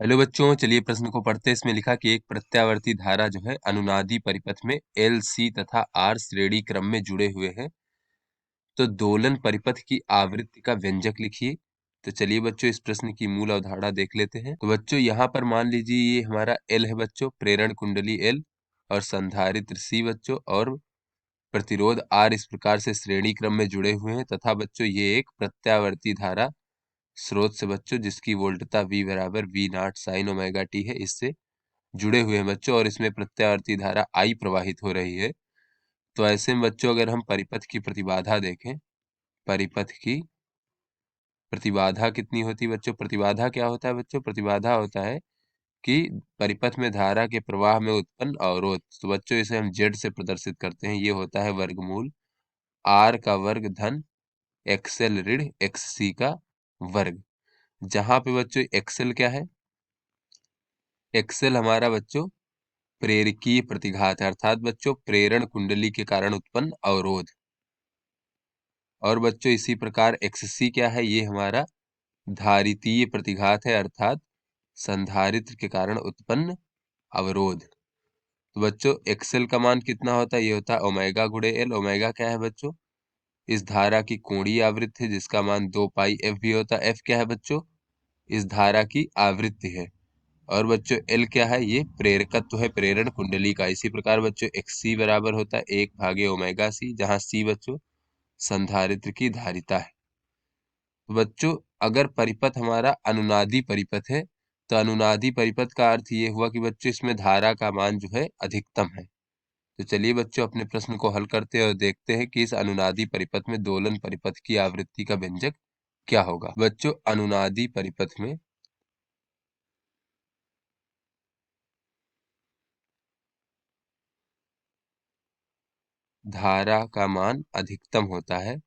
Hello बच्चों, चलिए प्रश्न को पढ़ते हैं। इसमें लिखा कि एक प्रत्यावर्ती धारा जो है अनुनादी परिपथ में एल सी तथा आर श्रेणी क्रम में जुड़े हुए हैं, तो दोलन परिपथ की आवृत्ति का व्यंजक लिखिए। तो चलिए बच्चों, इस प्रश्न की मूल अवधारणा देख लेते हैं। तो बच्चों यहाँ पर मान लीजिए ये हमारा एल है बच्चों, प्रेरण कुंडली एल और संधारित्र सी बच्चों, और प्रतिरोध आर इस प्रकार से श्रेणी क्रम में जुड़े हुए हैं, तथा बच्चों ये एक प्रत्यावर्ती धारा स्रोत से बच्चों जिसकी वोल्टता V बराबर V not sine omega T है, इससे जुड़े हुए हैं बच्चों, और इसमें प्रत्यावर्ती धारा I प्रवाहित हो रही है। तो ऐसे में बच्चों अगर हम परिपथ की प्रतिबाधा देखें, परिपथ की प्रतिबाधा कितनी होती है बच्चों? प्रतिबाधा क्या होता है बच्चों? प्रतिबाधा होता है कि परिपथ में धारा के प्रवाह में उत्पन्न अवरोध। तो बच्चों इसे हम Z से प्रदर्शित करते हैं, ये होता है वर्गमूल R का वर्ग धन XL ऋण XC का वर्ग। जहां पे बच्चों XL क्या है? XL हमारा बच्चों प्रेरकीय प्रतिघात है, अर्थात बच्चों प्रेरण कुंडली के कारण उत्पन्न अवरोध। और बच्चों इसी प्रकार XC क्या है? ये हमारा धारितीय प्रतिघात है, अर्थात संधारित्र के कारण उत्पन्न अवरोध। तो बच्चों XL का मान कितना होता है? ये होता है ओमेगा गुणे L। ओमेगा क्या है बच्चों? इस धारा की कोणीय आवृत्ति है, जिसका मान 2 पाई F भी होता है। F क्या है बच्चों? इस धारा की आवृत्ति है। और बच्चों L क्या है? ये प्रेरकत्व है प्रेरण कुंडली का। इसी प्रकार बच्चों XC बराबर होता है 1 भागे ओमेगा C, जहां C बच्चों संधारित्र की धारिता है। तो बच्चों अगर परिपथ हमारा अनुनादी परिपथ है, तो अनुनादी परिपथ का अर्थ ये हुआ कि बच्चों इसमें धारा का मान जो है अधिकतम है। तो चलिए बच्चों अपने प्रश्न को हल करते हैं और देखते हैं कि इस अनुनादी परिपथ में दोलन परिपथ की आवृत्ति का व्यंजक क्या होगा। बच्चों अनुनादी परिपथ में धारा का मान अधिकतम होता है,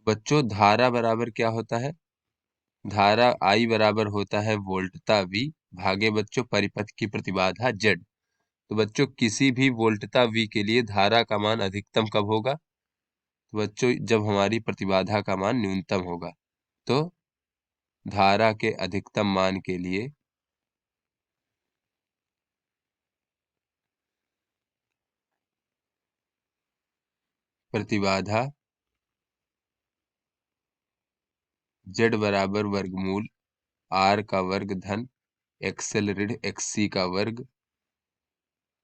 बच्चों धारा बराबर क्या होता है? धारा I बराबर होता है वोल्टता V भागे बच्चों परिपथ की प्रतिबाधा Z। तो बच्चों किसी भी वोल्टता V के लिए धारा का मान अधिकतम कब होगा? तो बच्चों जब हमारी प्रतिबाधा का मान न्यूनतम होगा। तो धारा के अधिकतम मान के लिए प्रतिबाधा Z बराबर वर्गमूल R का वर्ग धन XL ऋण XC का वर्ग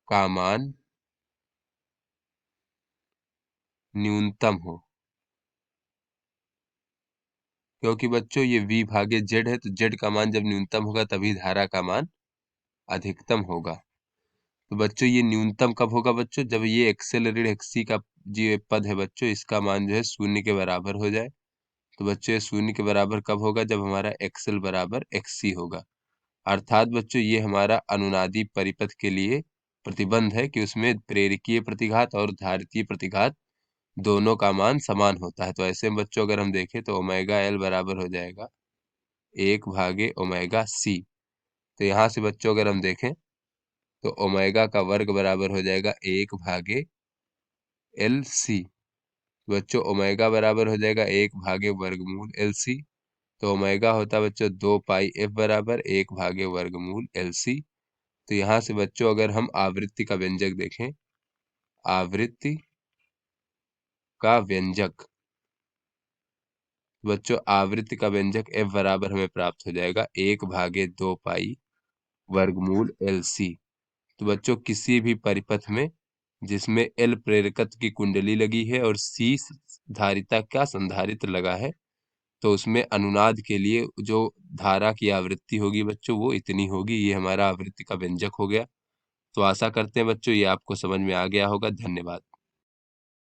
का मान न्यूनतम हो। क्योंकि बच्चों ये V भागे Z है, तो Z का मान जब न्यूनतम होगा तभी धारा का मान अधिकतम होगा। तो बच्चों ये न्यूनतम कब होगा बच्चों? जब ये XL ऋण XC का जो पद है बच्चों, इसका मान जो है शून्य के बराबर हो जाए। तो बच्चों ये शून्य के बराबर कब होगा? जब हमारा XL बराबर XC होगा। अर्थात बच्चों ये हमारा अनुनादी परिपथ के लिए प्रतिबंध है कि उसमें प्रेरकीय प्रतिघात और धारितीय प्रतिघात दोनों का मान समान होता है। तो ऐसे में बच्चों अगर हम देखें तो ओमेगा L बराबर हो जाएगा 1 भागे ओमेगा C। तो यहाँ से बच्चों अगर हम देखें तो ओमेगा का वर्ग बराबर हो जाएगा 1 भागे LC। बच्चों ओमेगा बराबर हो जाएगा 1 भागे वर्गमूल LC। तो ओमेगा होता है बच्चों 2 पाई F बराबर 1 भागे वर्गमूल LC। तो यहाँ से बच्चों अगर हम आवृत्ति का व्यंजक देखें, आवृत्ति का व्यंजक, बच्चों आवृत्ति का व्यंजक F बराबर हमें प्राप्त हो जाएगा 1 भागे 2 पाई वर्गमूल LC। तो बच्चों किसी भी परिपथ में जिसमें L प्रेरकत्व की कुंडली लगी है और C धारिता का संधारित्र लगा है, तो उसमें अनुनाद के लिए जो धारा की आवृत्ति होगी बच्चों वो इतनी होगी। ये हमारा आवृत्ति का व्यंजक हो गया। तो आशा करते हैं बच्चों ये आपको समझ में आ गया होगा। धन्यवाद।